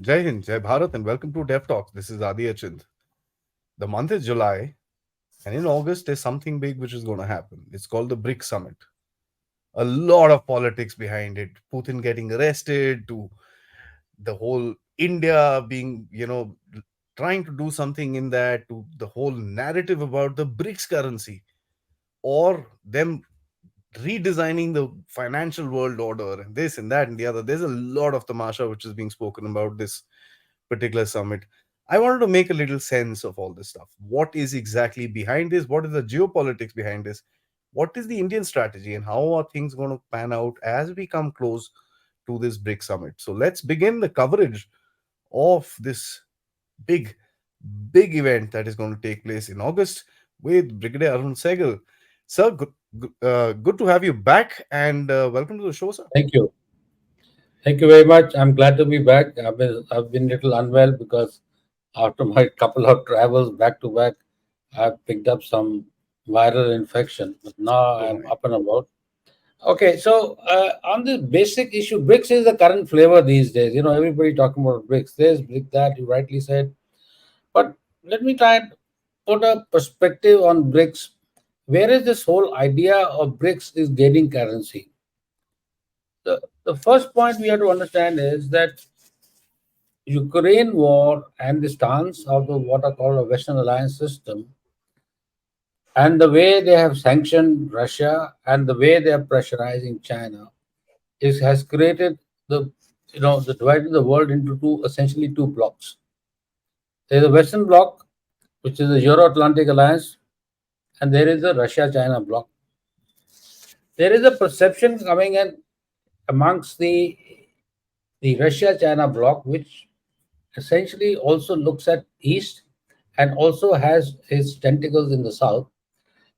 Jai Hind, Jai Bharat, and welcome to Dev Talks. This is Aadi. The month is July, and in August, there's something big which is going to happen. It's called the BRICS Summit. A lot of politics behind it. Putin getting arrested, to the whole India being, trying to do something in that, to the whole narrative about the BRICS currency, or them redesigning the financial world order, and this and that and the other. There's a lot of tamasha which is being spoken about this particular summit. I wanted to make a little sense of all this stuff. What is exactly behind this? What is the geopolitics behind this? What is the Indian strategy, and how are things going to pan out as we come close to this BRICS summit? So let's begin the coverage of this big, big event that is going to take place in August with Brigadier Arun Sahgal. Sir, good to have you back, and welcome to the show, sir. Thank you. Thank you very much. I'm glad to be back. I've been a little unwell because after my couple of travels back to back, I've picked up some viral infection. But now Oh I'm my. up and about. Okay, so on the basic issue, BRICS is the current flavor these days. Everybody talking about BRICS. This, BRICS, that. You rightly said. But let me try and put a perspective on BRICS. Where is this whole idea of BRICS is gaining currency? The first point we have to understand is that Ukraine war and the stance of the what are called a Western alliance system and the way they have sanctioned Russia and the way they are pressurizing China has created the divided the world into essentially two blocks. There is a Western bloc, which is the Euro-Atlantic alliance, and there is the Russia-China bloc. There is a perception coming in amongst the Russia-China bloc, which essentially also looks at east and also has its tentacles in the south,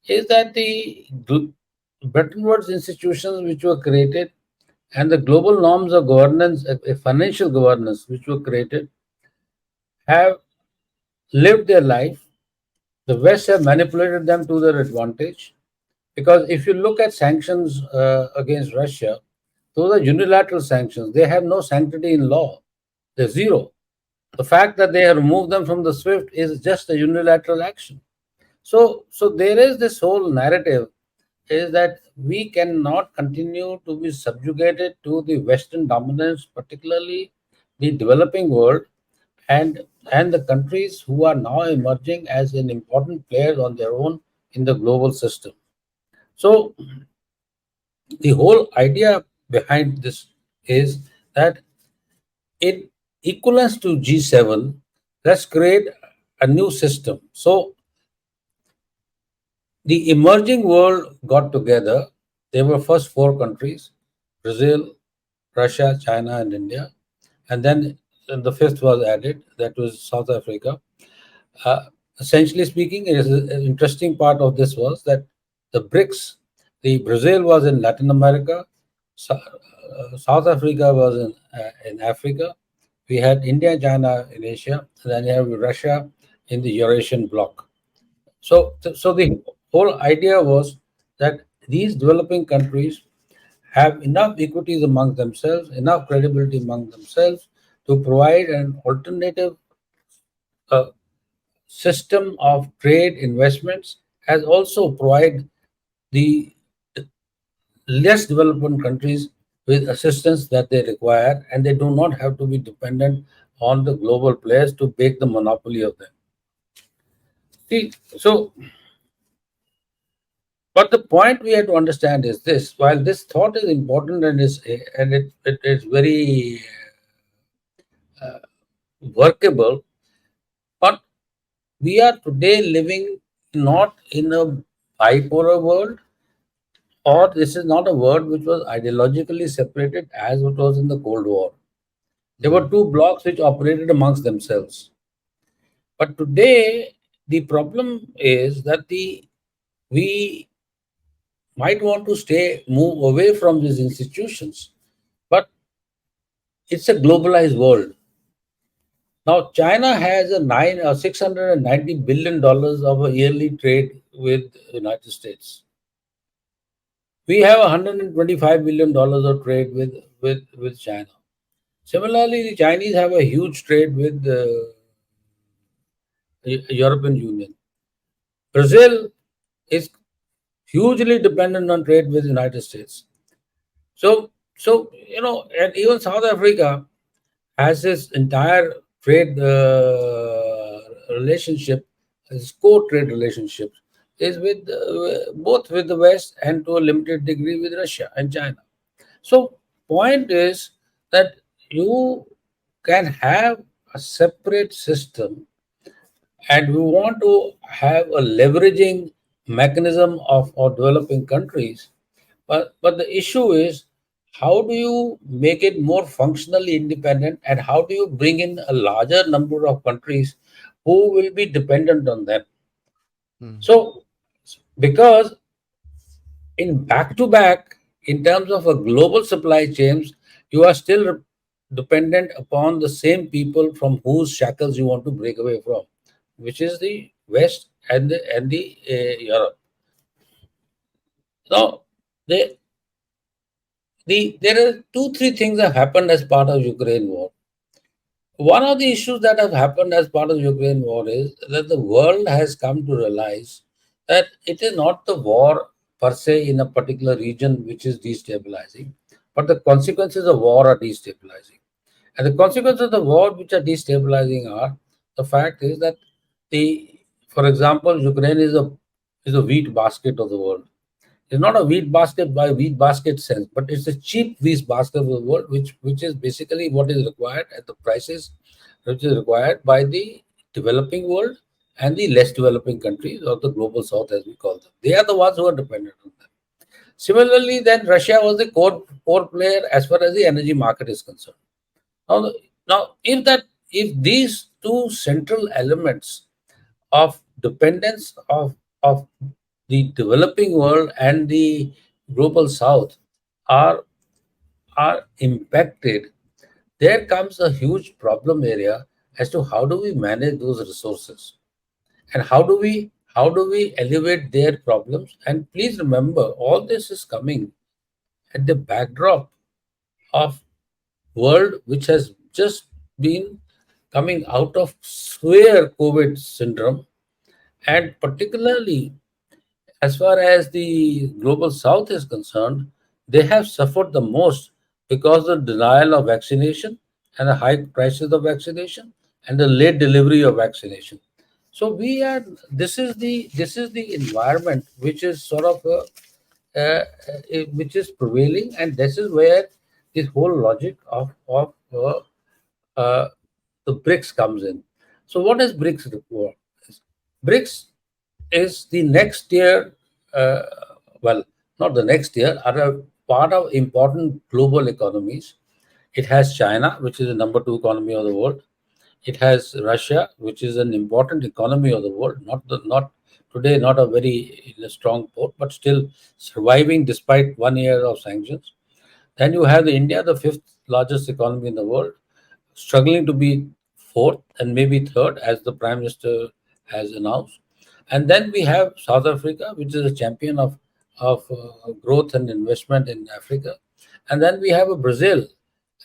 is that the Bretton Woods institutions which were created and the global norms of governance, financial governance which were created, have lived their life. The West have manipulated them to their advantage. Because if you look at sanctions against Russia, those are unilateral sanctions. They have no sanctity in law. They're zero. The fact that they have removed them from the SWIFT is just a unilateral action. So there is this whole narrative is that we cannot continue to be subjugated to the Western dominance, particularly the developing world and and the countries who are now emerging as an important players on their own in the global system. So the whole idea behind this is that in equivalence to G7, let's create a new system. So the emerging world got together. There were first four countries: Brazil, Russia, China, and India. And then the fifth was added, that was South Africa. Uh, Essentially speaking, it is an interesting part of this was that the BRICS, the Brazil was in Latin America, South Africa was in Africa. We had India, China in Asia, and then you have Russia in the Eurasian bloc. So the whole idea was that these developing countries have enough equities among themselves, enough credibility among themselves to provide an alternative uh, system of trade investments, as also provide the less developed countries with assistance that they require, and they do not have to be dependent on the global players to make the monopoly of them. See, so but the point we have to understand is this: while this thought is important and it is very workable, but we are today living not in a bipolar world, or this is not a world which was ideologically separated as it was in the Cold War. There were Mhm. two blocks which operated amongst themselves. But today, the problem is that the we might want to move away from these institutions, but it's a globalized world. Now, China has a $690 billion of a yearly trade with the United States. We have $125 billion of trade with China. Similarly, the Chinese have a huge trade with the European Union. Brazil is hugely dependent on trade with the United States. And even South Africa has this entire trade relationship, this core trade relationship, is with both with the West and to a limited degree with Russia and China. So, point is that you can have a separate system, and we want to have a leveraging mechanism of developing countries. But the issue is, how do you make it more functionally independent, and how do you bring in a larger number of countries who will be dependent on them? Hmm. So, because in back to back, in terms of a global supply chains, you are still dependent upon the same people from whose shackles you want to break away from, which is the West and the Europe. Now, the there are two three things that happened as part of Ukraine war. One of the issues that have happened as part of Ukraine war is that the world has come to realize that it is not the war per se in a particular region which is destabilizing, but the consequences of war are destabilizing. And the consequences of the war which are destabilizing are, the fact is that the, for example, Ukraine is a wheat basket of the world. It's not a wheat basket by wheat basket sense, but it's a cheap wheat basket of the world, which is basically what is required at the prices which is required by the developing world and the less developing countries of the global south, as we call them. They are the ones who are dependent on them. Similarly, then Russia was the core player as far as the energy market is concerned. Now, if these two central elements of dependence of the developing world and the global south are are impacted, there comes a huge problem area as to how do we manage those resources, and how do we elevate their problems. And please remember, all this is coming at the backdrop of world which has just been coming out of severe COVID syndrome, and particularly as far as the global south is concerned, they have suffered the most because of denial of vaccination and the high prices of vaccination and the late delivery of vaccination. So we are this is the environment which is sort of which is prevailing, and this is where this whole logic of uh, the BRICS comes in. So what is BRICS report? BRICS is the next year, uh, well, not the next year, are a part of important global economies. It has China, which is the number two economy of the world. It has Russia, which is an important economy of the world, not today, not a very strong port, but still surviving despite 1 year of sanctions. Then you have the India, the fifth largest economy in the world, struggling to be fourth and maybe third, as the Prime Minister has announced. And then we have South Africa, which is a champion of growth and investment in Africa. And then we have a Brazil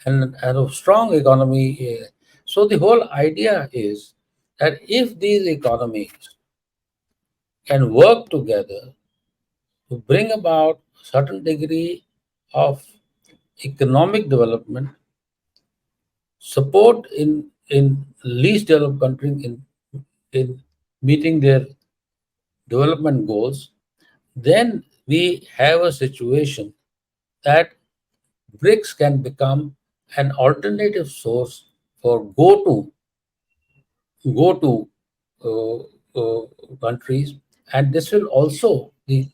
and a strong economy. So the whole idea is that if these economies can work together to bring about a certain degree of economic development, support in least developed countries in meeting their development goals, then we have a situation that BRICS can become an alternative source for go to uh, countries, and this will also be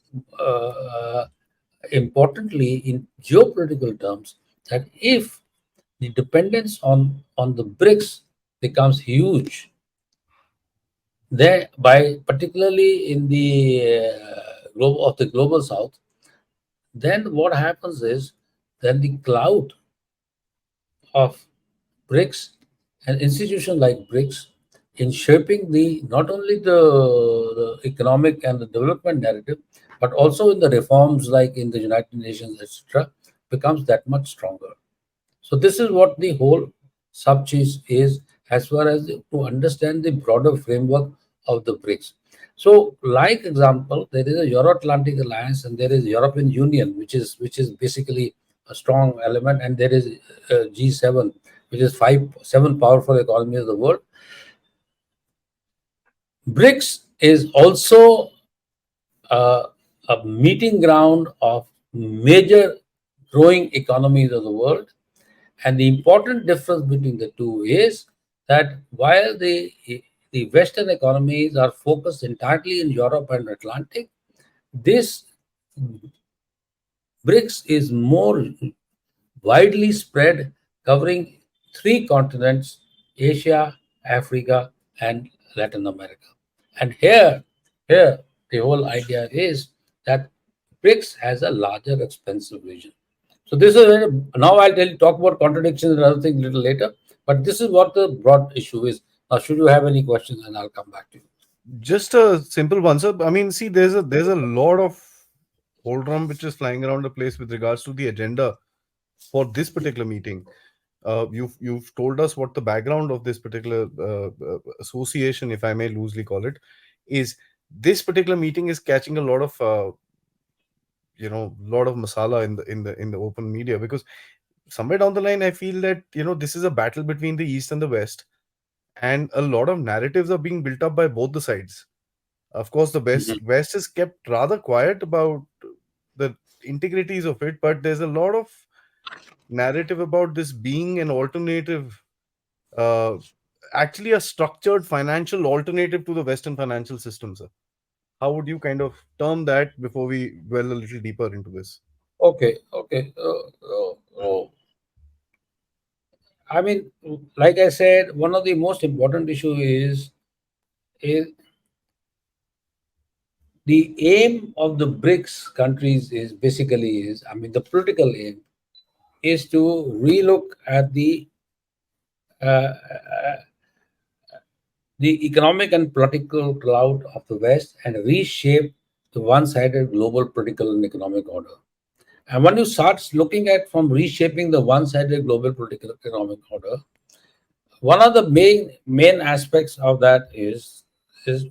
importantly in geopolitical terms, that if the dependence on the BRICS becomes huge, there by particularly in the global south, then what happens is, then the cloud of BRICS and institutions like BRICS in shaping the not only the economic and the development narrative, but also in the reforms like in the United Nations, etc., becomes that much stronger. So this is what the whole subcheese is, as far as to understand the broader framework of the BRICS. So, like example, there is a Euro-Atlantic Alliance and there is European Union, which is basically a strong element, and there is G7, which is seven powerful economies of the world. BRICS is also uh, a meeting ground of major growing economies of the world. And the important difference between the two is that while the Western economies are focused entirely in Europe and Atlantic, this BRICS is more widely spread, covering three continents: Asia, Africa, and Latin America. And here, the whole idea is that BRICS has a larger expensive region. So this is now I'll talk about contradictions and other things a little later. But this is what the broad issue is. Now, should you have any questions, and I'll come back to you. Just a simple one, sir. I mean, see, there's a lot of old drum which is flying around the place with regards to the agenda for this particular meeting. You've told us what the background of this particular association, if I may loosely call it, is. This particular meeting is catching a lot of masala in the open media, because somewhere down the line I feel that this is a battle between the east and the west, and a lot of narratives are being built up by both the sides. Of course, the Mhm. west is kept rather quiet about the integrities of it, but there's a lot of narrative about this being an alternative, uh, actually a structured financial alternative to the Western financial system, sir. How would you kind of term that before we dwell a little deeper into this? Okay, okay. I mean, like I said, one of the most important issue is the aim of the BRICS countries is basically is, I mean, the political aim is to relook at the economic and political cloud of the West and reshape the one-sided global political and economic order. And when you start looking at from reshaping the one-sided global political economic order, one of the main aspects of that is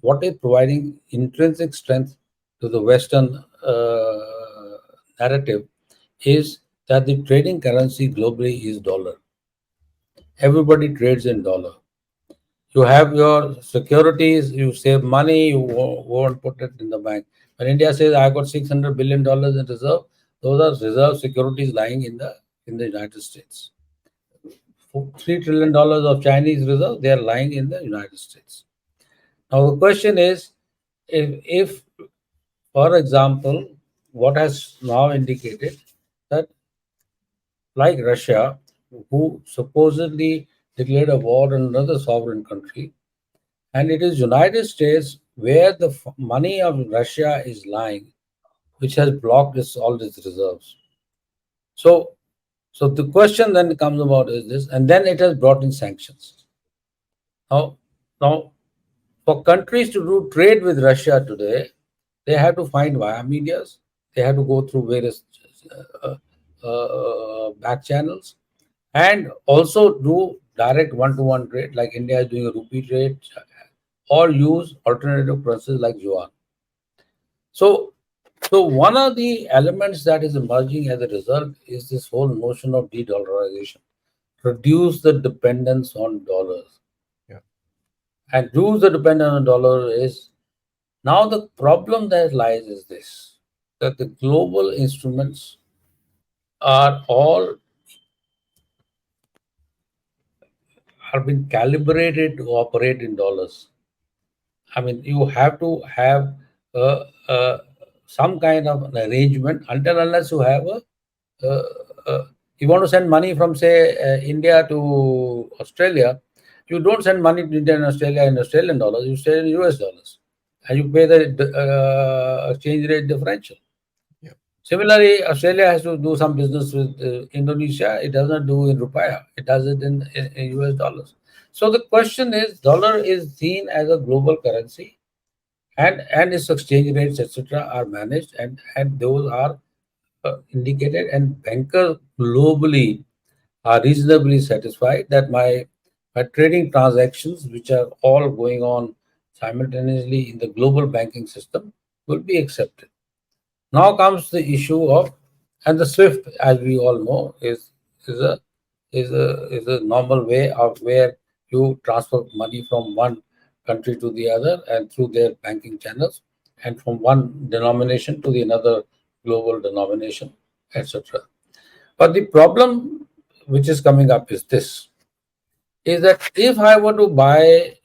what is providing intrinsic strength to the Western narrative is that the trading currency globally is dollar. Everybody trades in dollar. You have your securities, you save money, you won't put it in the bank. When India says I got $600 billion in reserve, those are reserve securities lying in the United States. $3 trillion of Chinese reserve, they are lying in the United States. Now the question is, if for example, what has now indicated that like Russia, who supposedly declared a war on another sovereign country, and it is United States where the money of Russia is lying, which has blocked all its reserves. So, so the question then comes about is this, and then it has brought in sanctions. Now, now for countries to do trade with Russia today, they have to find via medias. They have to go through various back channels, and also do direct one-to-one trade, like India is doing a rupee trade, or use alternative currencies like yuan. So, so one of the elements that is emerging as a result is this whole notion of de-dollarization, reduce the dependence on dollars, Yeah. and reduce the dependence on dollar is now the problem that lies is this, that the global instruments are being calibrated to operate in dollars. I mean, you have to have uh, uh, some kind of an arrangement until unless you have uh, you want to send money from say India to Australia, you don't send money to India and Australia in Australian dollars. You send in US dollars, and you pay the exchange rate differential. Yeah. Similarly, Australia has to do some business with Indonesia. It does not do in rupiah. It does it in US dollars. So the question is, dollar is seen as a global currency, and its exchange rates, etc., are managed, and those are indicated. And bankers globally are reasonably satisfied that my trading transactions, which are all going on simultaneously in the global banking system, will be accepted. Now comes the issue of, and the SWIFT, as we all know, is a is a normal way of where you transfer money from one country to the other and through their banking channels, and from one denomination to the another global denomination, etc. But the problem which is coming up is this: is that if I were to buy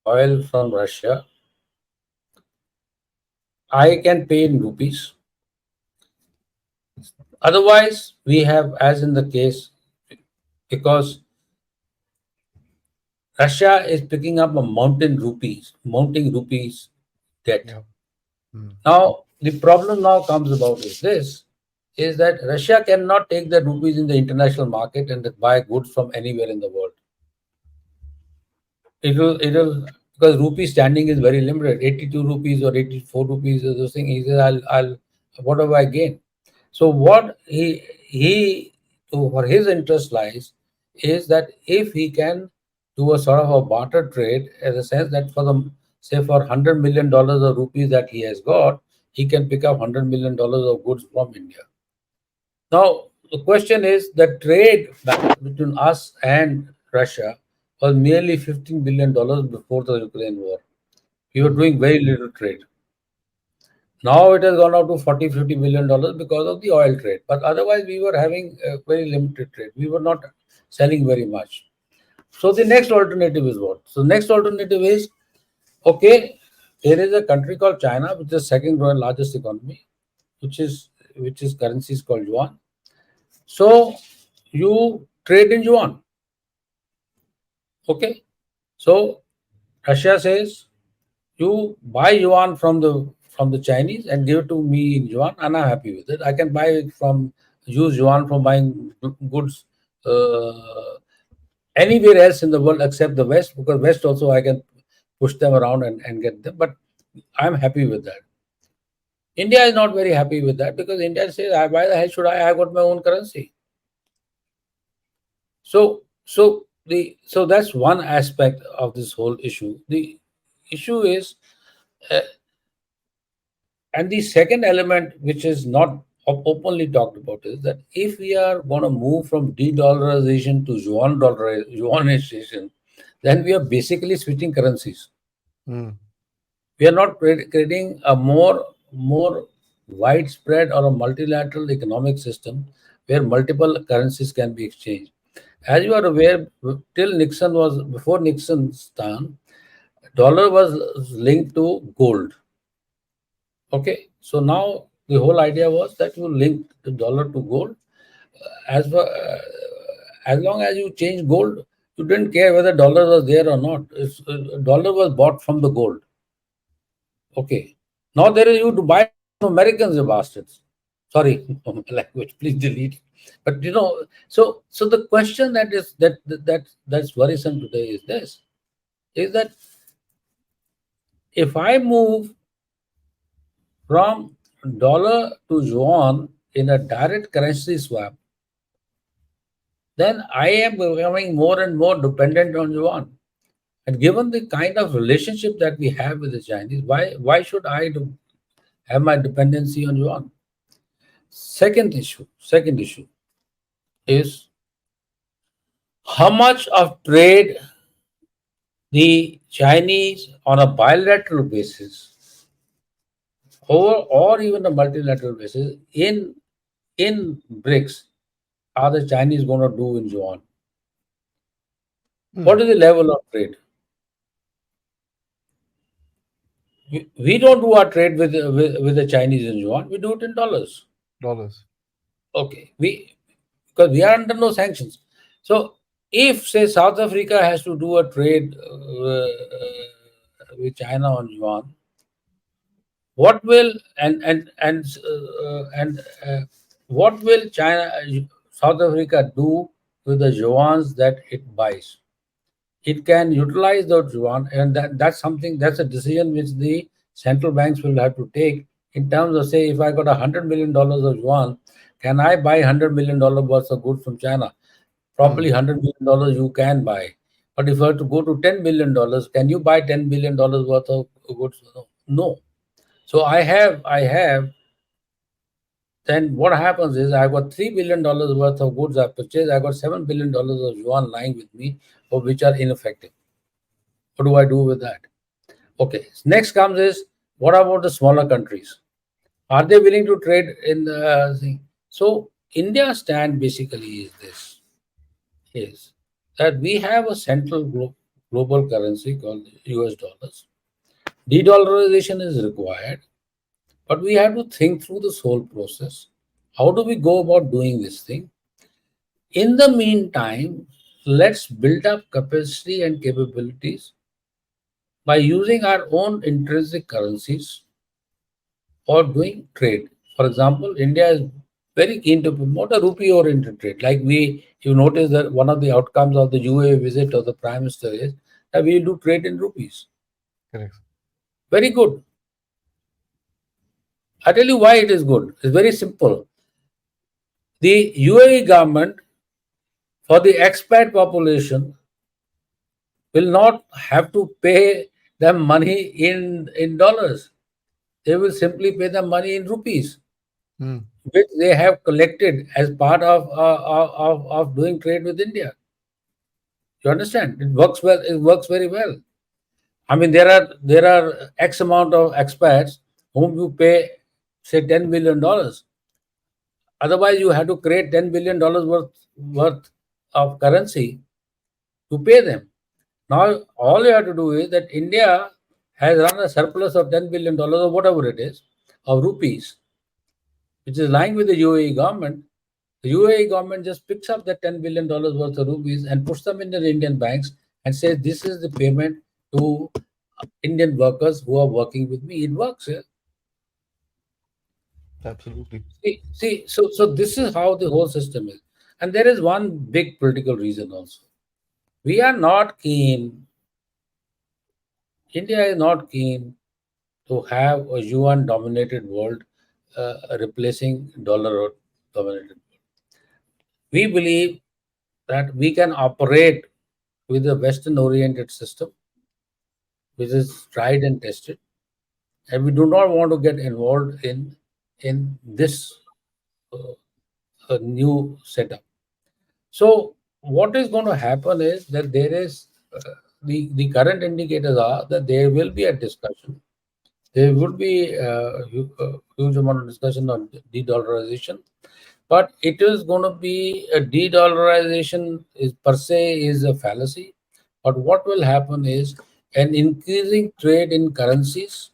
oil from Russia, I can pay in rupees. Otherwise, we have, as in the case, because Russia is picking up a mounting rupees debt. Yeah. Mm. Now, the problem now comes about is this: is that Russia cannot take the rupees in the international market and buy goods from anywhere in the world. It'll because rupee standing is very limited. 82 rupees or 84 rupees is those thing. He says, I'll what do I gain? So what he for his interest lies is that if he can do a sort of a barter trade, in the sense that for the, say, for $100 million of rupees that he has got, he can pick up $100 million of goods from India. Now the question is, the trade between us and Russia was merely $15 billion before the Ukraine war. We were Mm. doing very little trade. Now it has gone up to 40, $50 billion because of the oil trade. But otherwise, we were having a very limited trade. We were not selling very much. So the next alternative is what? So next alternative is, okay, there is a country called China, which is the second largest economy, which is currency is called yuan. So you trade in yuan. Okay. So Russia says, you buy yuan from the Chinese and give it to me in yuan, and I'm happy with it. I can buy it from use yuan from buying goods anywhere else in the world except the West, because West also I can push them around and get them. But I'm happy with that. India is not very happy with that, because India says, why the hell should I? I got my own currency. So that's one aspect of this whole issue. The issue is, uh, and the second element, which is not openly talked about, is that if we are going to move from de-dollarization to yuanization, then we are basically switching currencies. Mm. We are not creating a more widespread or a multilateral economic system where multiple currencies can be exchanged. As you are aware, till Nixon was before Nixon's time, dollar was linked to gold. Okay, so now the whole idea was that you link the dollar to gold. As long as you change gold, you didn't care whether dollar was there or not. Dollar was bought from the gold. Okay, now there is you to buy from Americans, you bastards. Sorry, language. Please delete. But so the question that's worrisome today is this: is that if I move from dollar to yuan in a direct currency swap, then I am becoming more and more dependent on yuan. And given the kind of relationship that we have with the Chinese, why should I have my dependency on yuan? Second issue is how much of trade the Chinese on a bilateral basis, or even a multilateral basis, in BRICS, are the Chinese going to do in yuan? What Mm. is the level of trade? We don't do our trade with the Chinese in yuan. We do it in dollars. Dollars. Okay, because we are under no sanctions. So if, say, South Africa has to do a trade with China on yuan, what will what will South Africa do with the yuans that it buys? It can utilize the yuan, and that's a decision which the central banks will have to take, in terms of, say, if I got $100 million of yuan, can I buy $100 million worth of goods from China? Probably Hmm. $100 million you can buy. But if you have to go to $10 billion, can you buy $10 billion worth of goods? No. So I have. Then what happens is I got $3 billion worth of goods I purchased. I got $7 billion of yuan lying with me, or which are ineffective. What do I do with that? Okay. Next comes is, what about the smaller countries? Are they willing to trade in the thing? So India's stand basically is this: is that we have a central global currency called US dollars. De-dollarization is required, but we have to think through this whole process. How do we go about doing this thing? In the meantime, let's build up capacity and capabilities by using our own intrinsic currencies or doing trade. For example, India is very keen to promote a rupee oriented trade. Like you notice that one of the outcomes of the UAE visit of the Prime Minister is that we do trade in rupees. Correct. Very good. I tell you why it is good. It's very simple. The UAE government, for the expat population, will not have to pay them money in dollars. They will simply pay them money in rupees, Hmm. which they have collected as part of doing trade with India. You understand? It works well. It works very well. I mean, there are X amount of expats whom you pay, say, $10 billion. Otherwise, you have to create $10 billion worth of currency to pay them. Now, all you have to do is that India has run a surplus of $10 billion or whatever it is of rupees, which is lying with the UAE government. The UAE government just picks up that $10 billion worth of rupees and puts them in the Indian banks and says, this is the payment to Indian workers who are working with me. It works. Yeah? Absolutely. So this is how the whole system is. And there is one big political reason also. We are not keen, India is not keen to have a yuan dominated world replacing dollar dominated. We believe that we can operate with a Western oriented system, which is tried and tested, and we do not want to get involved in this new setup. So, what is going to happen is that there is the current indicators are that there will be a discussion. There would be a huge amount of discussion on de-dollarization, but it is going to be a de-dollarization is per se is a fallacy. But what will happen is an increasing trade in currencies,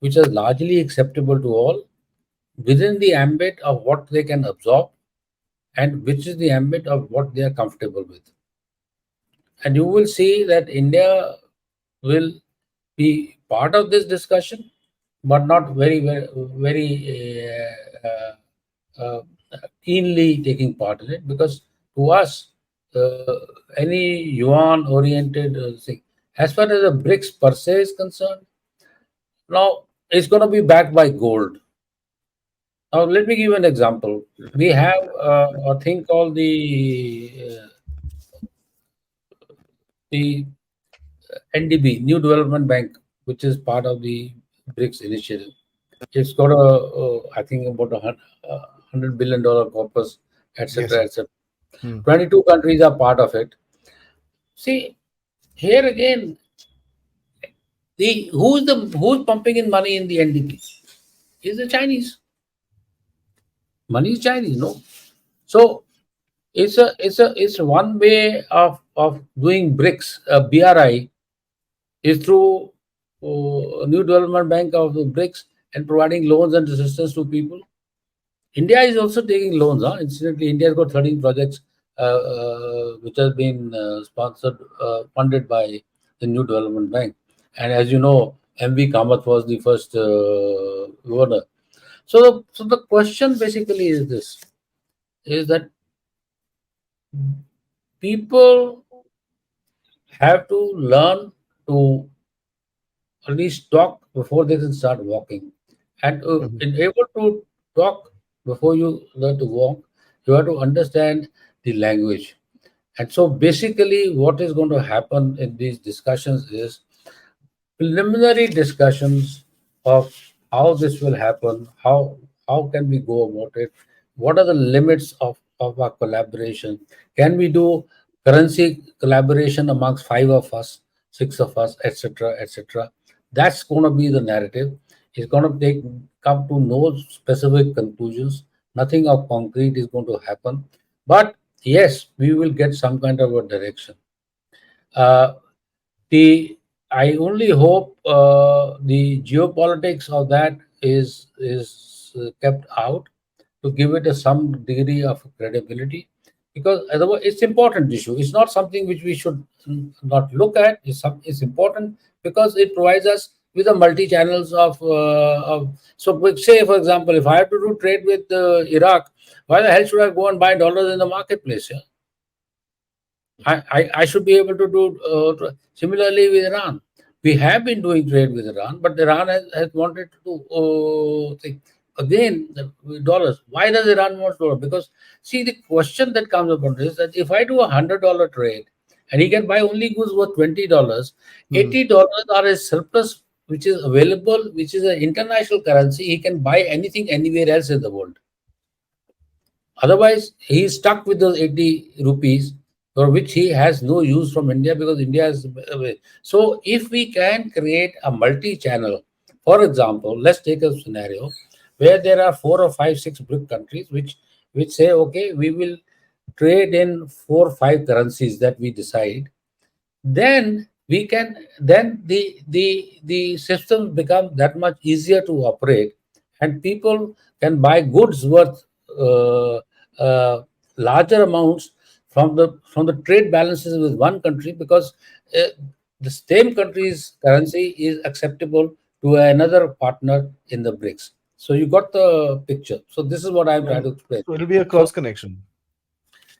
which is largely acceptable to all, within the ambit of what they can absorb and which is the ambit of what they are comfortable with. And you will see that India will be part of this discussion, but not very uh, keenly taking part in it, because to us, uh, any yuan oriented thing, as far as the BRICS per se is concerned, now it's going to be backed by gold. Now, let me give you an example. We have a thing called the NDB, New Development Bank, which is part of the BRICS initiative. It's got I think about $100 billion corpus, Yes, etc., sir. etc. Hmm. 22 countries are part of it. See, here again, the who's pumping in money in the NDB is the Chinese. Money is Chinese, no. So it's one way of doing BRICS. BRI is through New Development Bank of the BRICS and providing loans and assistance to people. India is also taking loans. Huh? Incidentally, India has got 13 projects which have been sponsored, funded by the New Development Bank. And as you know, MV Kamath was the first governor. So the question basically is this: is that people have to learn to at least talk before they can start walking. And Mhm. in able to talk before you learn to walk, you have to understand the language. And so basically, what is going to happen in these discussions is preliminary discussions of how this will happen, how can we go about it, what are the limits of our collaboration, can we do currency collaboration amongst five of us, six of us, etc., etc. That's going to be the narrative. It's going to take come to no specific conclusions. Nothing of concrete is going to happen, but yes, we will get some kind of a direction. Uh, the I only hope the geopolitics of that is kept out to give it a some degree of credibility, because otherwise it's important issue. It's not something which we should not look at. It's important because it provides us with a multi channels of. So say for example, if I have to do trade with Iraq, why the hell should I go and buy dollars in the marketplace? Yeah? I should be able to do similarly with Iran. We have been doing trade with Iran, but Iran has wanted to do again the dollars. Why does Iran want dollars? Because see, the question that comes upon this is that if I do $100 trade and he can buy only goods worth $20, Hmm. $80 are a surplus which is available, which is an international currency. He can buy anything anywhere else in the world. Otherwise, he is stuck with those 80 rupees for which he has no use from India because India is away. So, if we can create a multi channel, for example, let's take a scenario where there are four or five, six BRIC countries which say, okay, we will trade in four or five currencies that we decide, then we can then the systems become that much easier to operate, and people can buy goods worth uh, uh, larger amounts from the trade balances with one country, because uh, the same country's currency is acceptable to another partner in the BRICS. So you got the picture. So this is what I'm trying And to explain. so it'll be a So cross connection.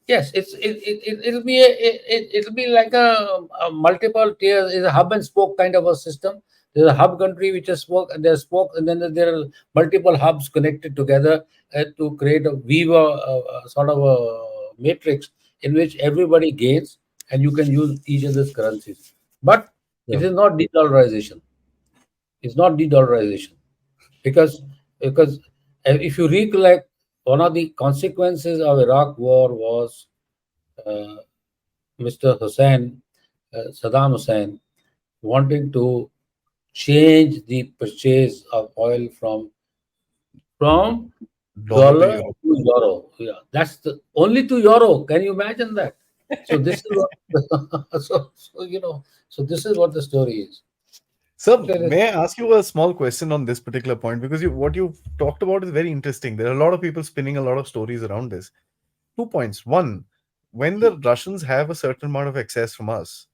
yes, it'll be it'll be like a multiple tiers. It's a hub and spoke kind of a system. There's a hub country which is spoke, and there's spoke, and then there are multiple hubs connected together to create a weave a sort of a matrix in which everybody gains, and you can use each other's currencies. But it Yeah. is not de-dollarization. It's not de-dollarization, because because if you recollect, one of the consequences of Iraq war was uh, Mr. Hussein, Saddam Hussein, wanting to change the purchase of oil from Dollar to dollar euro. to euro. Yeah, that's the only to euro. Can you imagine that? So this is what, so this is what the story is. So, Okay, may I ask you a small question on this particular point? Because what you've talked about is very interesting. There are a lot of people spinning a lot of stories around this. 2 points. One, when the Russians have a certain amount of excess from us,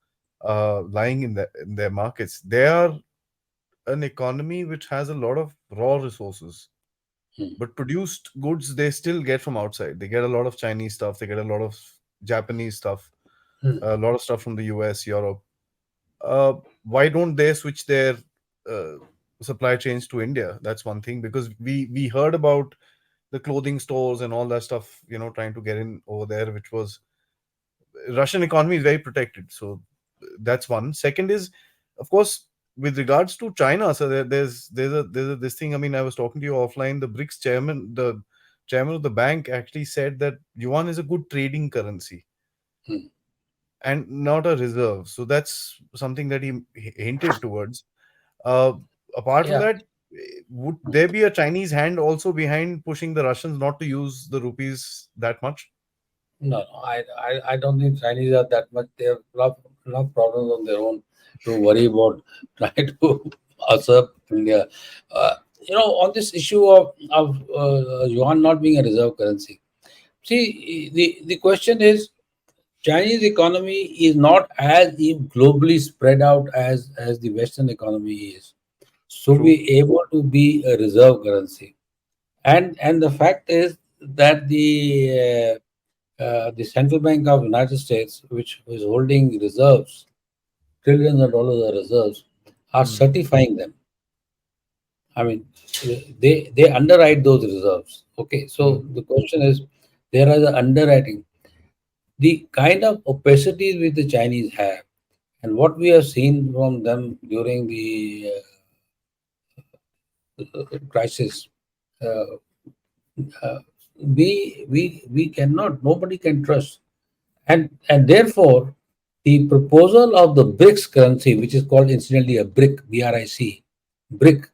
lying in their markets, they are an economy which has a lot of raw resources, Hmm, but produced goods they still get from outside. They get a lot of Chinese stuff, they get a lot of Japanese stuff, hmm. a lot of stuff from the US, Europe. uh, why don't they switch their uh, supply chains to India? That's one thing, because we heard about the clothing stores and all that stuff, trying to get in over there, which was Russian economy is very protected. So that's one. Second is, of course, with regards to China. So there's this thing. I mean, I was talking to you offline. The chairman of the bank actually said that yuan is a good trading currency Hmm. and not a reserve. So that's something that he hinted towards. Uh, Apart from Yeah. that, would there be a Chinese hand also behind pushing the Russians not to use the rupees that much? No, no, I don't think Chinese are that much. They have enough problems on their own to worry about trying to usurp India. On this issue of yuan not being a reserve currency. See, the question is, Chinese economy is not as globally spread out as the Western economy is. So True. be able to be a reserve currency. And the fact is that the Central Bank of United States, which is holding reserves, trillions of dollars of reserves, are Hmm. certifying them. I mean, they underwrite those reserves. Okay, so Hmm. the question is, there is a underwriting. the kind of opacity which the Chinese have, and what we have seen from them during the crisis, uh, uh, we cannot, nobody can trust, and therefore the proposal of the BRICS currency, which is called incidentally a BRIC, BRIC, BRIC,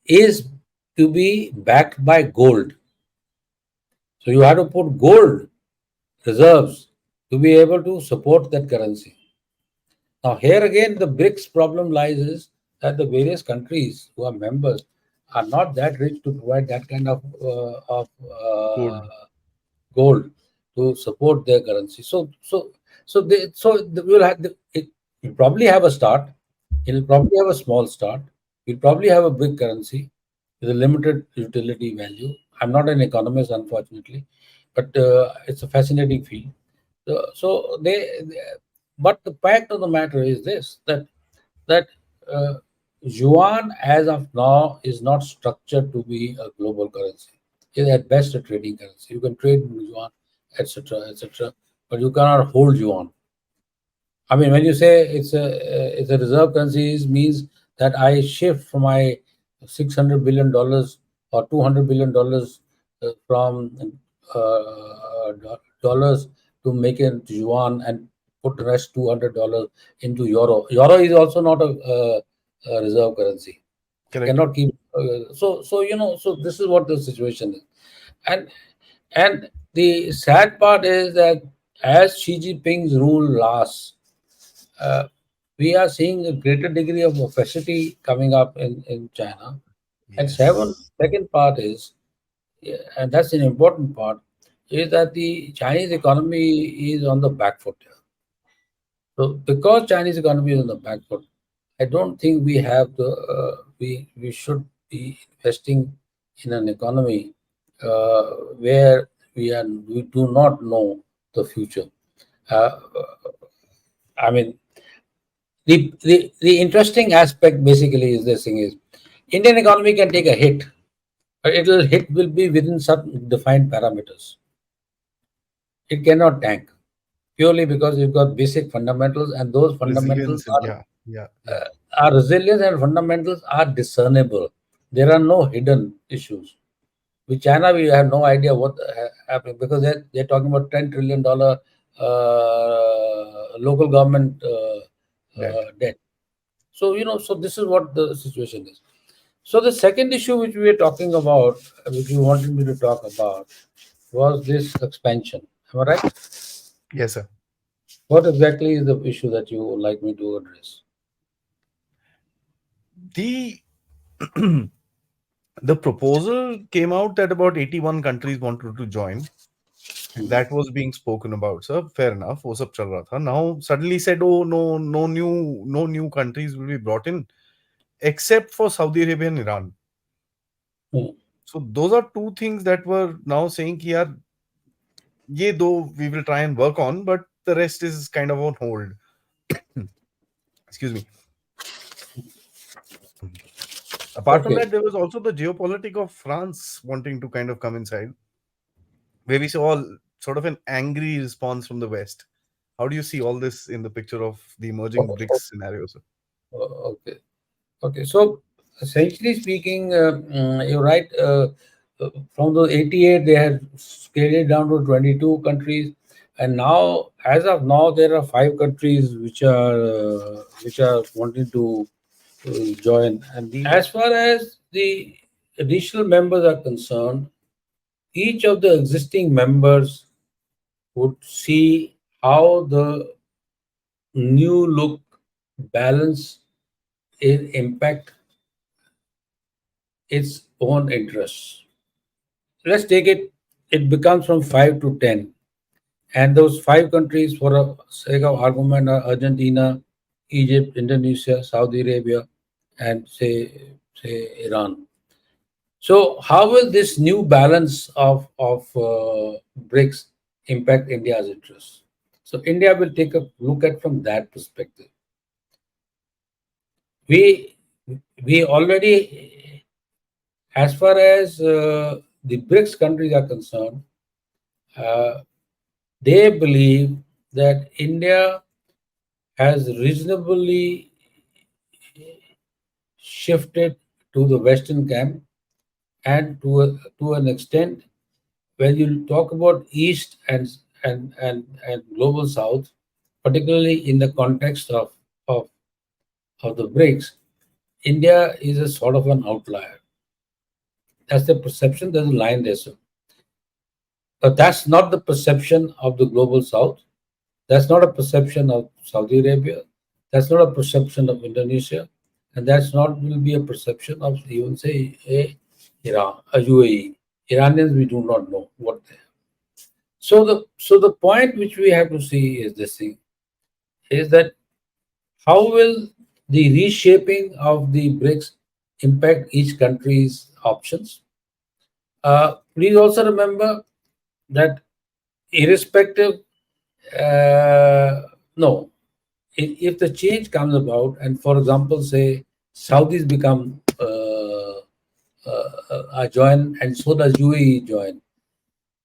is to be backed by gold. So you have to put gold reserves to be able to support that currency. Now, here again, the BRICS problem lies is that the various countries who are members are not that rich to provide that kind of Good. gold to support their currency. So we'll have you'll probably have a start. It'll probably have a small start. You'll probably have a big currency with a limited utility value. I'm not an economist, unfortunately, but it's a fascinating field. So but the fact of the matter is this: that uh, yuan, as of now, is not structured to be a global currency. It's at best a trading currency. You can trade in yuan, etc., etc., but you cannot hold yuan. I mean, when you say it's a reserve currency, it means that I shift from my $600 billion or $200 billion from dollars to make it yuan and put the rest $200 into euro. Euro is also not a reserve currency. Correct. Cannot keep. So this is what the situation is, and and the sad part is that as Xi Jinping's rule lasts, uh, we are seeing a greater degree of opacity coming up in China. And Yes. second part is, yeah, and that's an important part, is that the Chinese economy is on the back foot. So because Chinese economy is on the back foot, I don't think we have the we should be investing in an economy where we do not know the future. Uh, I mean, the interesting aspect basically is this thing is Indian economy can take a hit, but it'll hit will be within certain defined parameters. It cannot tank purely because you've got basic fundamentals, and those fundamentals Resilience and yeah, yeah, yeah. are resilience and fundamentals are discernible. There are no hidden issues. With China, we have no idea what happening because they're talking about $10 trillion local government That. debt. So this is what the situation is. So the second issue which we were talking about, which you wanted me to talk about, was this expansion. Am I right? Yes, sir. What exactly is the issue that you would like me to address? The the proposal came out that about 81 countries wanted to join, and Hmm. that was being spoken about, sir. Fair enough. वो सब चल रहा था. Now suddenly said, oh no, no new countries will be brought in except for Saudi Arabia and Iran. Hmm. So those are two things that were now saying कि यार ये दो we will try and work on, but the rest is kind of on hold. Excuse me. Apart from Okay. that, there was also the geopolitic of France wanting to kind of come inside, where we saw sort of an angry response from the West. How do you see all this in the picture of the emerging Oh, BRICS oh, scenarios? okay. Okay. So essentially speaking, you're right. From the 88, they had scaled it down to 22 countries, and now, as of now, there are 5 countries which are wanting to join. And The as far as the additional members are concerned, each of the existing members would see how the new look balance impact its own interests. Let's take it, it becomes from 5 to 10. And those 5 countries, for a sake of argument, are Argentina, Egypt, Indonesia, Saudi Arabia, and say Iran. So, how will this new balance of BRICS impact India's interests? So, India will take a look at from that perspective. We we already, as far as the BRICS countries are concerned, uh, They believe that India has reasonably shifted to the Western camp, and to an extent, when you talk about East and global South, particularly in the context of, of the BRICS, India is a sort of an outlier. That's the perception, there's a line there. So, but that's not the perception of the global South. That's not a perception of Saudi Arabia. That's not a perception of Indonesia. And that's not will be a perception of even say Iran, a UAE. Iranians, we do not know what they are. So the point which we have to see is this thing is that how will the reshaping of the BRICS impact each country's options? Please also remember that irrespective, no, if the change comes about, and for example, say Saudis become join, and so does UAE join.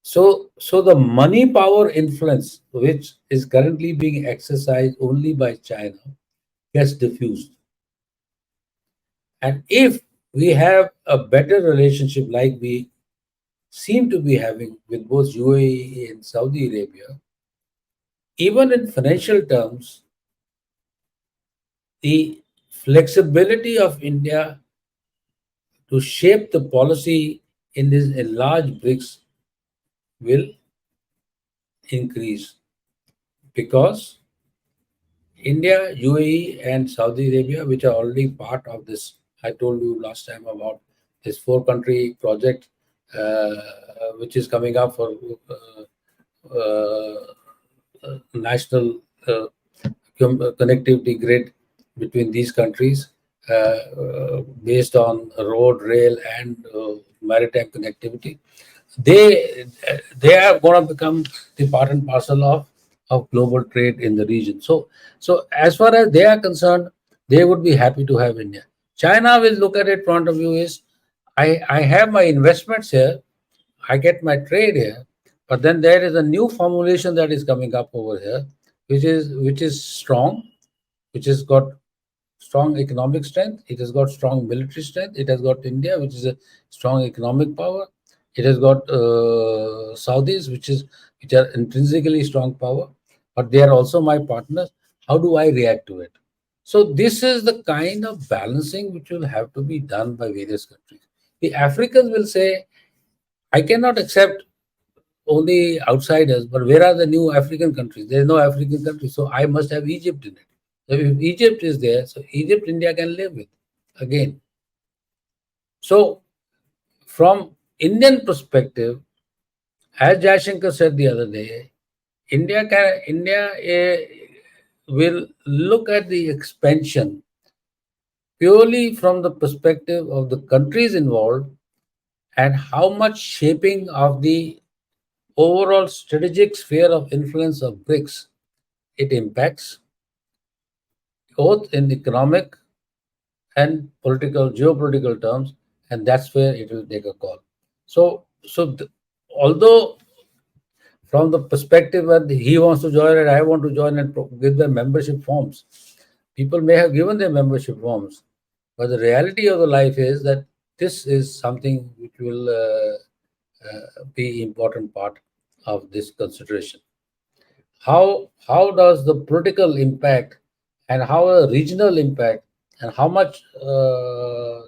So the money power influence, which is currently being exercised only by China, gets diffused. And if we have a better relationship like we seem to be having with both UAE and Saudi Arabia, even in financial terms, the flexibility of India to shape the policy in this enlarged BRICS will increase because India, UAE, and Saudi Arabia, which are already part of this, I told you last time about this four-country project, which is coming up for national connectivity grid between these countries, based on road, rail, and maritime connectivity. They are going to become the part and parcel of global trade in the region. So as far as they are concerned, they would be happy to have India. China will look at it point of view is I have my investments here, I get my trade here, but then there is a new formulation that is coming up over here, which is strong, which has got strong economic strength. It has got strong military strength. It has got India, which is a strong economic power. It has got Saudis, which are intrinsically strong power, but they are also my partners. How do I react to it? So this is the kind of balancing which will have to be done by various countries. The Africans will say, I cannot accept only outsiders, but where are the new African countries? There is no African country, so I must have Egypt in it. So if Egypt is there, so Egypt, India can live with again. So from Indian perspective, as Jayashankar said the other day, India will look at the expansion purely from the perspective of the countries involved and how much shaping of the overall strategic sphere of influence of BRICS it impacts, both in economic and political, geopolitical terms, and that's where it will take a call. So although from the perspective that he wants to join and I want to join and give them membership forms, people may have given their membership forms, but the reality of the life is that this is something which will be important part of this consideration. How does the political impact and how a regional impact and how much uh,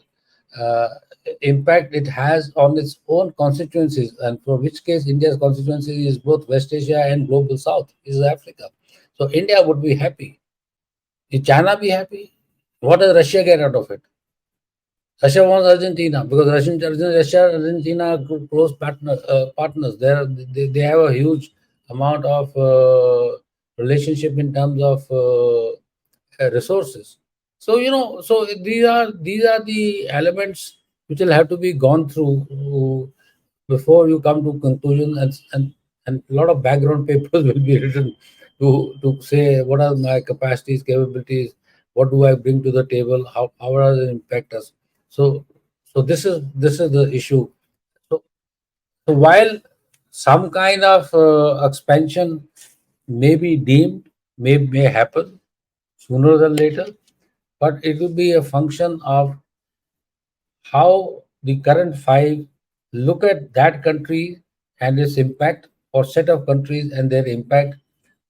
impact it has on its own constituencies, and for which case India's constituency is both West Asia and global South is Africa. So India would be happy. Will China be happy? What does Russia get out of it? Russia wants Argentina because Russia, Argentina are close partners. They have a huge amount of relationship in terms of resources. So so these are the elements which will have to be gone through before you come to conclusion, and a lot of background papers will be written to say what are my capacities, capabilities, what do I bring to the table, how does it impact us. So this is the issue. So while some kind of expansion may be deemed, may happen sooner than later, but it will be a function of how the current five look at that country and its impact, or set of countries and their impact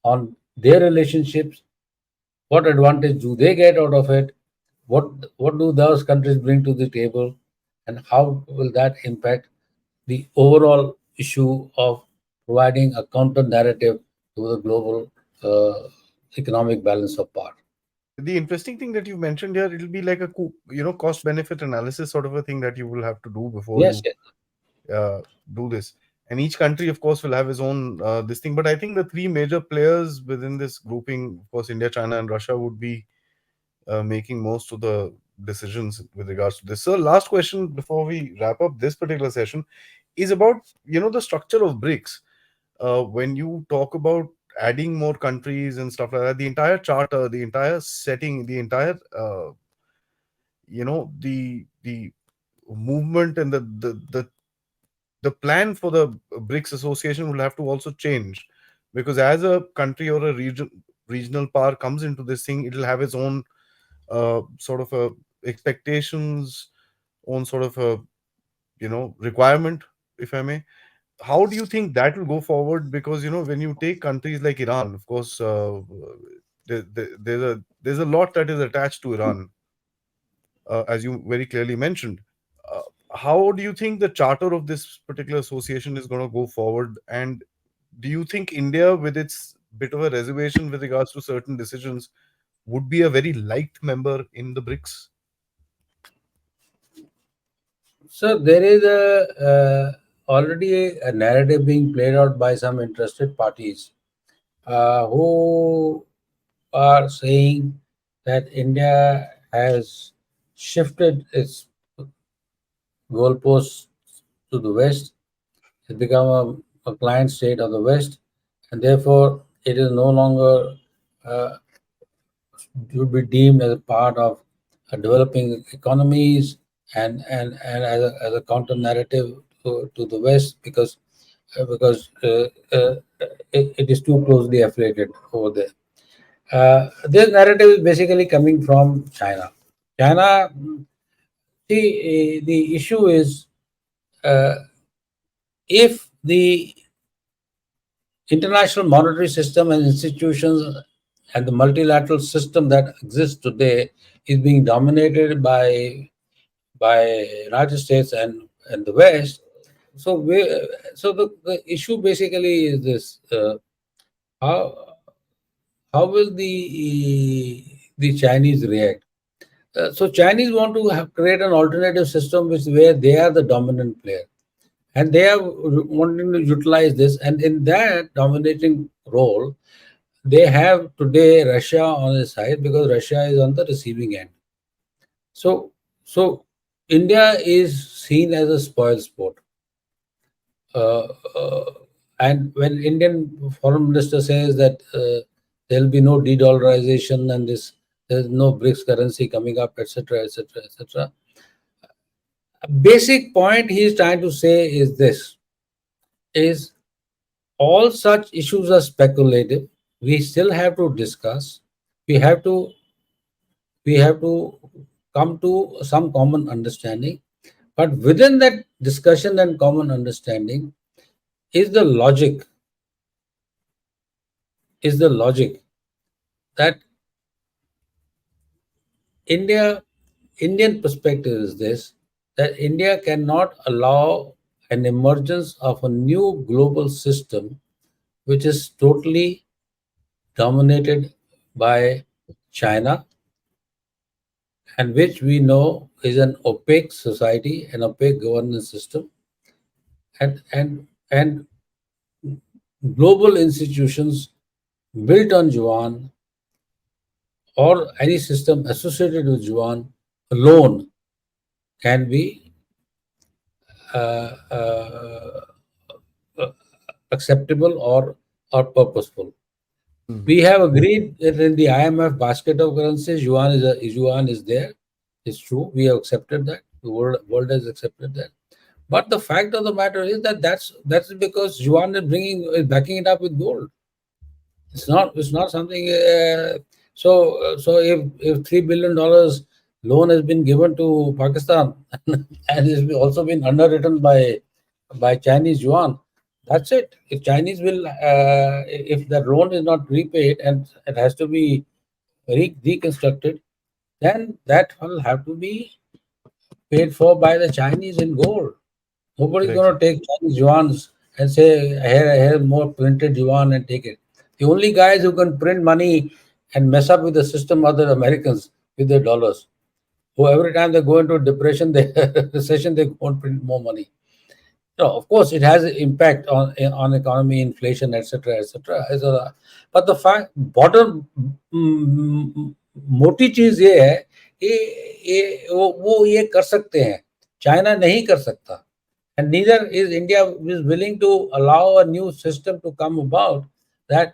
on their relationships. What advantage do they get out of it? What do those countries bring to the table, and how will that impact the overall issue of providing a counter narrative to the global economic balance of power? The interesting thing that you mentioned here, it'll be like a cost benefit analysis sort of a thing that you will have to do before Yes, you yes. do this. And each country, of course, will have his own this thing. But I think the three major players within this grouping, of course, India, China, and Russia, would be making most of the decisions with regards to this. So, last question before we wrap up this particular session is about the structure of BRICS. When you talk about adding more countries and stuff like that, the entire charter, the entire setting, the entire the movement and the plan for the BRICS association will have to also change, because as a country or a regional power comes into this thing, it will have its own sort of expectations, own sort of a requirement, if I may. How do you think that will go forward? Because when you take countries like Iran, of course, there's a lot that is attached to Iran, as you very clearly mentioned. Uh, how do you think the charter of this particular association is going to go forward? And do you think India, with its bit of a reservation with regards to certain decisions, would be a very liked member in the BRICS? So there is already a narrative being played out by some interested parties who are saying that India has shifted its goalposts to the West, has become a client state of the West, and therefore it is no longer uh, to be deemed as a part of developing economies, and as a counter narrative to the West, because it is too closely affiliated over there. This narrative is basically coming from China. China, see, the issue is, uh, if the international monetary system and institutions and the multilateral system that exists today is being dominated by United States and the West. So the issue basically is this: how will the Chinese react? So Chinese want to create an alternative system which where they are the dominant player, and they are wanting to utilize this. And in that dominating role, they have today Russia on the side, because Russia is on the receiving end. So so India is seen as a spoil sport. Uh, uh, and when Indian foreign minister says that there will be no de-dollarization, and there's no BRICS currency coming up, etc., etc., etc. A basic point he is trying to say is this: is all such issues are speculative. We still have to discuss. We have to we have to come to some common understanding. But within that discussion and common understanding is the logic that India Indian perspective is this: that India cannot allow an emergence of a new global system which is totally dominated by China, and which we know is an opaque society, an opaque governance system, and global institutions built on yuan, or any system associated with yuan alone, can be uh, uh, uh, acceptable or purposeful. We have agreed that in the IMF basket of currencies, yuan is there. It's true. We have accepted that. The world has accepted that. But the fact of the matter is that that's because yuan is backing it up with gold. It's not something. So if $3 billion loan has been given to Pakistan and it's also been underwritten by Chinese yuan, that's it. If Chinese will, if the loan is not repaid and it has to be reconstructed, then that will have to be paid for by the Chinese in gold. Nobody's Correct, going sir. to take Chinese yuans and say, here more printed yuan and take it. The only guys who can print money and mess up with the system are the Americans with their dollars. Who every time they go into a depression, they recession, they go and print more money. Of course, it has an impact on economy, inflation, etc., etc. But the fact bottom मोटी चीज ये है कि वो ये कर सकते हैं, चाइना नहीं कर सकता. And neither is India is willing to allow a new system to come about that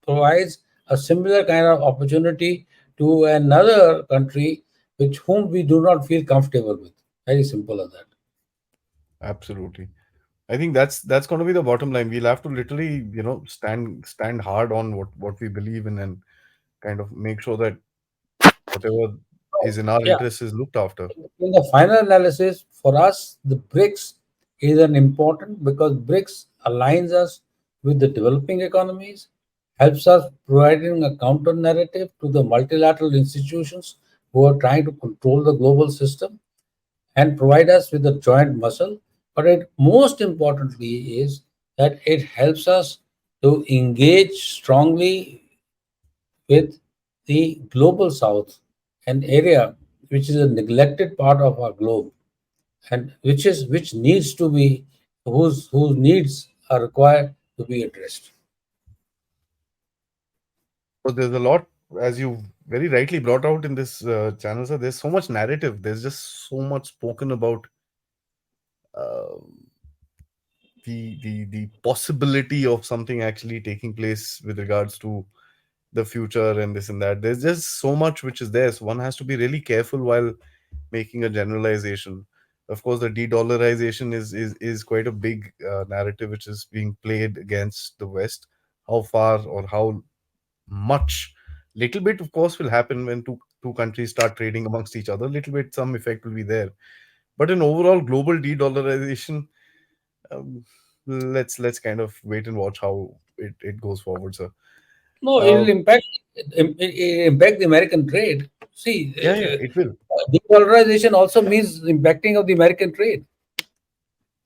provides a similar kind of opportunity to another country with whom we do not feel comfortable with. Very simple as that. Absolutely. I think that's going to be the bottom line. We'll have to literally, stand hard on what we believe in, and kind of make sure that whatever is in our Yeah. interest is looked after. In the final analysis, for us, the BRICS is an important because BRICS aligns us with the developing economies, helps us providing a counter narrative to the multilateral institutions who are trying to control the global system and provide us with a joint muscle. But it most importantly is that it helps us to engage strongly with the global south, an area which is a neglected part of our globe and which needs to be whose needs are required to be addressed. So there's a lot, as you very rightly brought out in this channel, sir. There's so much narrative. There's just so much spoken about uh, the possibility of something actually taking place with regards to the future and this and that. There's just so much which is there. So one has to be really careful while making a generalization. Of course, the de-dollarization is quite a big narrative which is being played against the West. How far or how much? Little bit, of course, will happen when two countries start trading amongst each other. Little bit, some effect will be there. But in overall global de-dollarization, um, let's kind of wait and watch how it goes forward, sir. No, it Uh, will impact the American trade. See, yeah, it will. de-dollarization also means impacting of the American trade.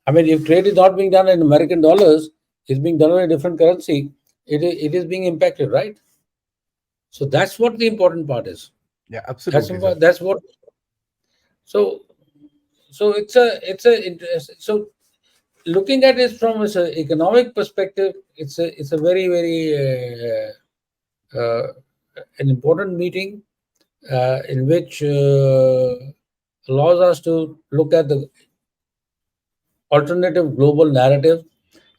I mean, if trade is not being done in American dollars, it's being done in a different currency, it is being impacted, right? So that's what the important part is. Yeah, absolutely, sir. That's what. So so looking at it from an economic perspective, it's a very an important meeting in which allows us to look at the alternative global narrative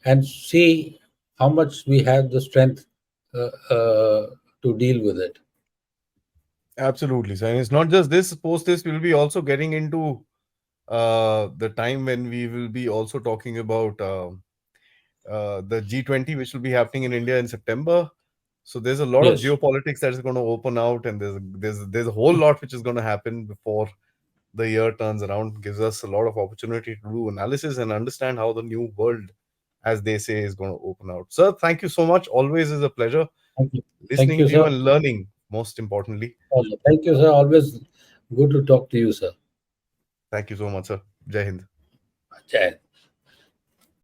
and see how much we have the strength uh, uh, to deal with it. Absolutely, sir. And it's not just this. Post this, we'll be also getting into the time when we will be also talking about the G20, which will be happening in India in September. So there's a lot of Yes. geopolitics that is going to open out, and there's a whole lot which is going to happen before the year turns around. Gives us a lot of opportunity to do analysis and understand how the new world, as they say, is going to open out. Sir, thank you so much. Always is a pleasure Thank you. Thank listening you, to you sir. and learning. Most importantly, Thank you, sir. Always good to talk to you, sir. thank you so much, sir. Jai Hind. Jai Hind.